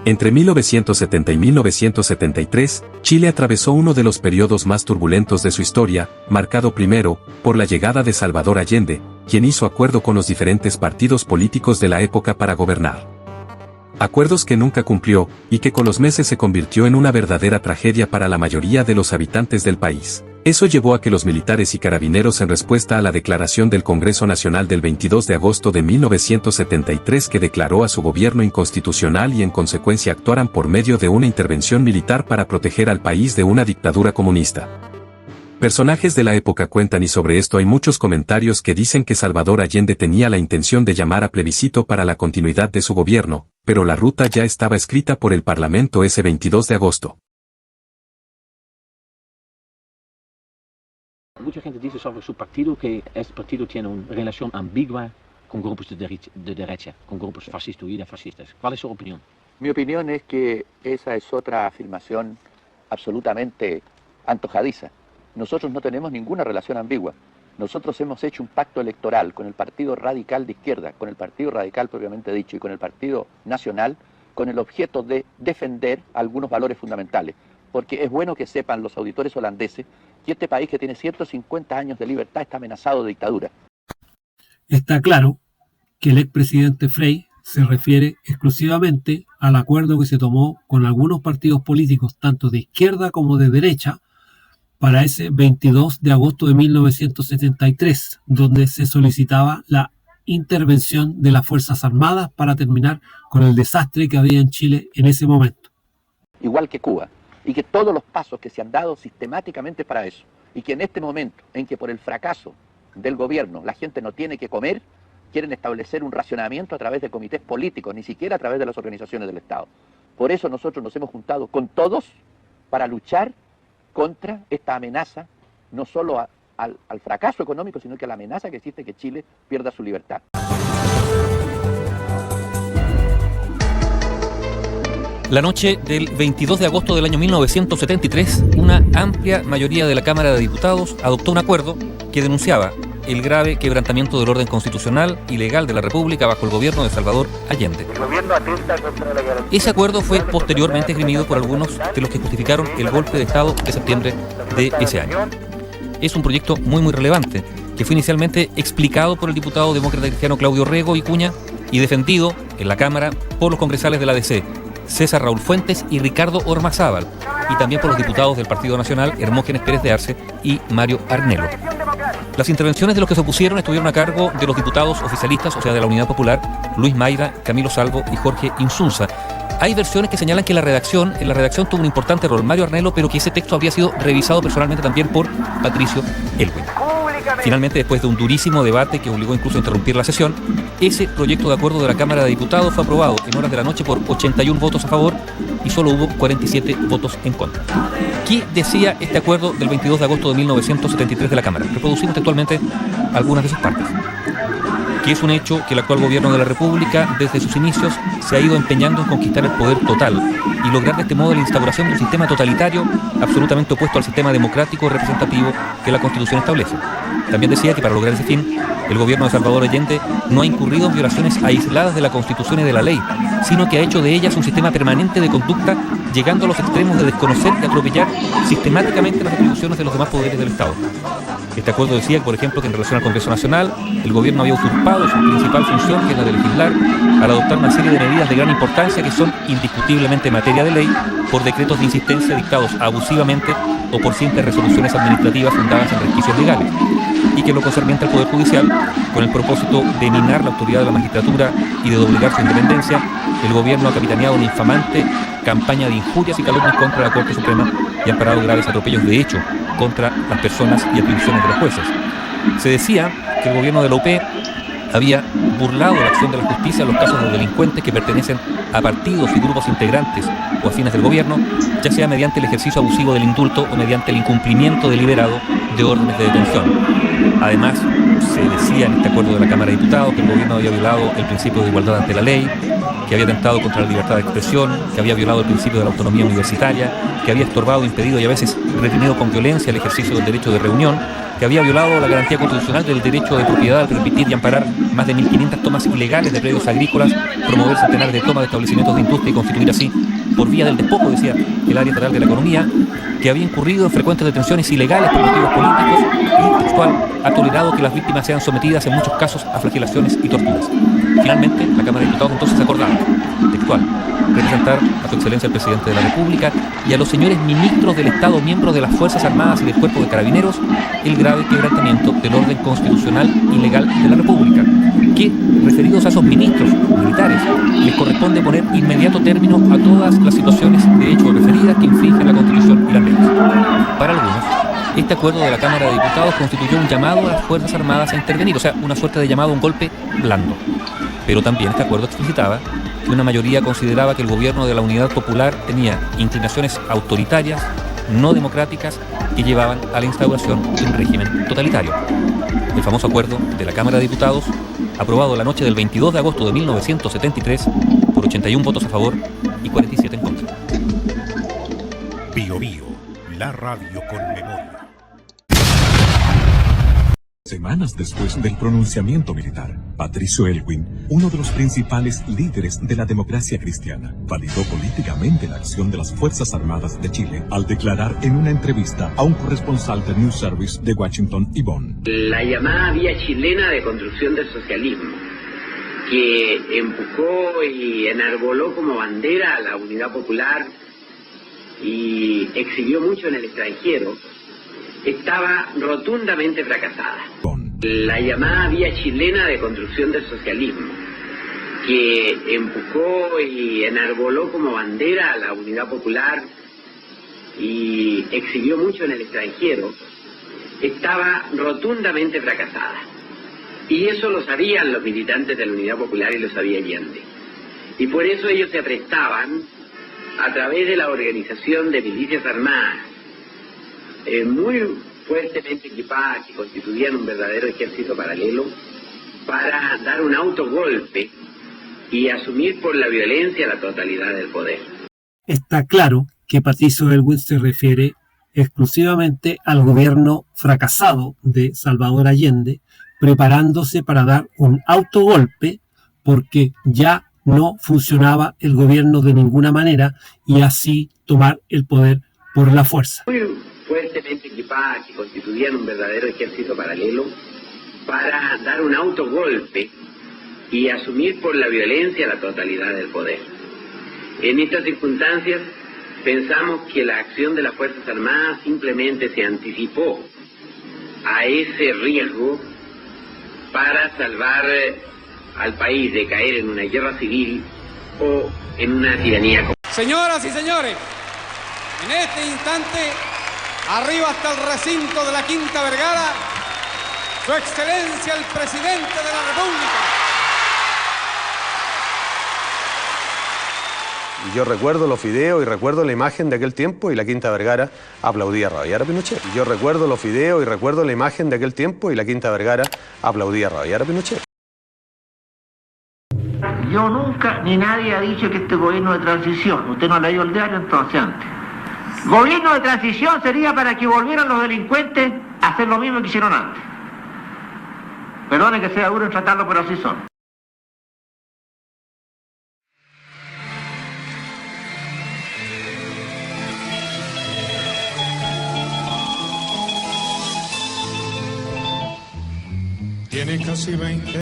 Entre 1970 y 1973, Chile atravesó uno de los periodos más turbulentos de su historia, marcado primero por la llegada de Salvador Allende, quien hizo acuerdo con los diferentes partidos políticos de la época para gobernar. Acuerdos que nunca cumplió, y que con los meses se convirtió en una verdadera tragedia para la mayoría de los habitantes del país. Eso llevó a que los militares y carabineros, en respuesta a la declaración del Congreso Nacional del 22 de agosto de 1973 que declaró a su gobierno inconstitucional y en consecuencia actuaran por medio de una intervención militar para proteger al país de una dictadura comunista. Personajes de la época cuentan, y sobre esto hay muchos comentarios que dicen que Salvador Allende tenía la intención de llamar a plebiscito para la continuidad de su gobierno, pero la ruta ya estaba escrita por el Parlamento ese 22 de agosto. Mucha gente dice sobre su partido que este partido tiene una relación ambigua con grupos de derecha, con grupos fascistoides fascistas. ¿Cuál es su opinión? Mi opinión es que esa es otra afirmación absolutamente antojadiza. Nosotros no tenemos ninguna relación ambigua. Nosotros hemos hecho un pacto electoral con el Partido Radical de Izquierda, con el Partido Radical propiamente dicho y con el Partido Nacional, con el objeto de defender algunos valores fundamentales. Porque es bueno que sepan los auditores holandeses que este país, que tiene 150 años de libertad, está amenazado de dictadura. Está claro que el expresidente Frei se refiere exclusivamente al acuerdo que se tomó con algunos partidos políticos, tanto de izquierda como de derecha, para ese 22 de agosto de 1973, donde se solicitaba la intervención de las Fuerzas Armadas para terminar con el desastre que había en Chile en ese momento. Igual que Cuba, y que todos los pasos que se han dado sistemáticamente para eso, y que en este momento en que por el fracaso del gobierno la gente no tiene que comer, quieren establecer un racionamiento a través de comités políticos, ni siquiera a través de las organizaciones del Estado. Por eso nosotros nos hemos juntado con todos para luchar contra esta amenaza, no solo al fracaso económico, sino que a la amenaza que existe que Chile pierda su libertad. La noche del 22 de agosto del año 1973, una amplia mayoría de la Cámara de Diputados adoptó un acuerdo que denunciaba el grave quebrantamiento del orden constitucional y legal de la República bajo el gobierno de Salvador Allende. Ese acuerdo fue posteriormente esgrimido por algunos de los que justificaron el golpe de Estado de septiembre de ese año. Es un proyecto muy relevante, que fue inicialmente explicado por el diputado demócrata cristiano Claudio Rego Vicuña y defendido en la Cámara por los congresales de la ADC, César Raúl Fuentes y Ricardo Ormazábal, y también por los diputados del Partido Nacional Hermógenes Pérez de Arce y Mario Arnelo. Las intervenciones de los que se opusieron estuvieron a cargo de los diputados oficialistas, o sea de la Unidad Popular, Luis Mayra, Camilo Salvo y Jorge Insunza. Hay versiones que señalan que en la redacción tuvo un importante rol Mario Arnelo, pero que ese texto habría sido revisado personalmente también por Patricio Elwin. Finalmente, después de un durísimo debate que obligó incluso a interrumpir la sesión, ese proyecto de acuerdo de la Cámara de Diputados fue aprobado en horas de la noche por 81 votos a favor y solo hubo 47 votos en contra. ¿Qué decía este acuerdo del 22 de agosto de 1973 de la Cámara? Reproducimos textualmente algunas de sus partes. Que es un hecho que el actual gobierno de la República, desde sus inicios, se ha ido empeñando en conquistar el poder total y lograr de este modo la instauración de un sistema totalitario absolutamente opuesto al sistema democrático representativo que la Constitución establece. También decía que para lograr ese fin, el gobierno de Salvador Allende no ha incurrido en violaciones aisladas de la Constitución y de la ley, sino que ha hecho de ellas un sistema permanente de conducta, llegando a los extremos de desconocer y atropellar sistemáticamente las atribuciones de los demás poderes del Estado. Este acuerdo decía, por ejemplo, que en relación al Congreso Nacional, el gobierno había usurpado su principal función, que es la de legislar, al adoptar una serie de medidas de gran importancia que son indiscutiblemente materia de ley por decretos de insistencia dictados abusivamente o por simples resoluciones administrativas fundadas en resquicios legales, y que en lo concerniente al Poder Judicial, con el propósito de minar la autoridad de la magistratura y de doblegar su independencia, el gobierno ha capitaneado una infamante campaña de injurias y calumnias contra la Corte Suprema y ha amparado graves atropellos de hecho contra las personas y atribuciones de los jueces. Se decía que el gobierno de la UP había burlado la acción de la justicia en los casos de delincuentes que pertenecen a partidos y grupos integrantes o afines del gobierno, ya sea mediante el ejercicio abusivo del indulto o mediante el incumplimiento deliberado de órdenes de detención. Además, se decía en este acuerdo de la Cámara de Diputados que el gobierno había violado el principio de igualdad ante la ley, que había atentado contra la libertad de expresión, que había violado el principio de la autonomía universitaria, que había estorbado, impedido y a veces reprimido con violencia el ejercicio del derecho de reunión, que había violado la garantía constitucional del derecho de propiedad al permitir y amparar más de 1.500 tomas ilegales de predios agrícolas, promover centenares de tomas de establecimientos de industria y constituir así, por vía del despojo, decía el área estatal de la economía, que había incurrido en frecuentes detenciones ilegales por motivos políticos y, textual, ha tolerado que las víctimas sean sometidas en muchos casos a flagelaciones y torturas. Finalmente, la Cámara de Diputados entonces acordaba, textual, representar a su excelencia el presidente de la República y a los señores ministros del Estado, miembros de las Fuerzas Armadas y del Cuerpo de Carabineros, el grave quebrantamiento del orden constitucional y legal de la República, que, referidos a esos ministros militares, les corresponde poner inmediato término a todas las situaciones de hecho referidas que infringen la Constitución y las leyes. Para algunos, este acuerdo de la Cámara de Diputados constituyó un llamado a las Fuerzas Armadas a intervenir, o sea, una suerte de llamado a un golpe blando. Pero también este acuerdo explicitaba que una mayoría consideraba que el gobierno de la Unidad Popular tenía inclinaciones autoritarias, no democráticas, que llevaban a la instauración de un régimen totalitario. El famoso acuerdo de la Cámara de Diputados, aprobado la noche del 22 de agosto de 1973 por 81 votos a favor y 47 en contra. Bio Bio, la radio con memoria. Semanas después del pronunciamiento militar, Patricio Elwin, uno de los principales líderes de la democracia cristiana, validó políticamente la acción de las Fuerzas Armadas de Chile al declarar en una entrevista a un corresponsal de News Service de Washington y Bonn. La llamada vía chilena de construcción del socialismo, que empujó y enarboló como bandera a la Unidad Popular y exhibió mucho en el extranjero, estaba rotundamente fracasada. La llamada vía chilena de construcción del socialismo, que empujó y enarboló como bandera a la Unidad Popular y exhibió mucho en el extranjero, estaba rotundamente fracasada. Y eso lo sabían los militantes de la Unidad Popular y lo sabía Allende. Y por eso ellos se aprestaban, a través de la organización de milicias armadas, muy fuertemente equipadas, que constituían un verdadero ejército paralelo, para dar un autogolpe y asumir por la violencia la totalidad del poder. Está claro que Patricio Elwin se refiere exclusivamente al gobierno fracasado de Salvador Allende, preparándose para dar un autogolpe porque ya no funcionaba el gobierno de ninguna manera y así tomar el poder por la fuerza. Muy fuertemente equipadas, que constituían un verdadero ejército paralelo, para dar un autogolpe y asumir por la violencia la totalidad del poder. En estas circunstancias pensamos que la acción de las Fuerzas Armadas simplemente se anticipó a ese riesgo para salvar al país de caer en una guerra civil o en una tiranía. Señoras y señores, en este instante, arriba hasta el recinto de la Quinta Vergara, Su Excelencia el Presidente de la República. Y yo recuerdo los videos y recuerdo la imagen de aquel tiempo y la Quinta Vergara aplaudía a rabiar a Pinochet. Y yo recuerdo los videos y recuerdo la imagen de aquel tiempo y la Quinta Vergara aplaudía a rabiar a Pinochet. Yo nunca, ni nadie ha dicho que este gobierno de transición, usted no ha leído el diario entonces antes. Gobierno de transición sería para que volvieran los delincuentes a hacer lo mismo que hicieron antes. Perdone que sea duro en tratarlo, pero así son. Tiene casi 20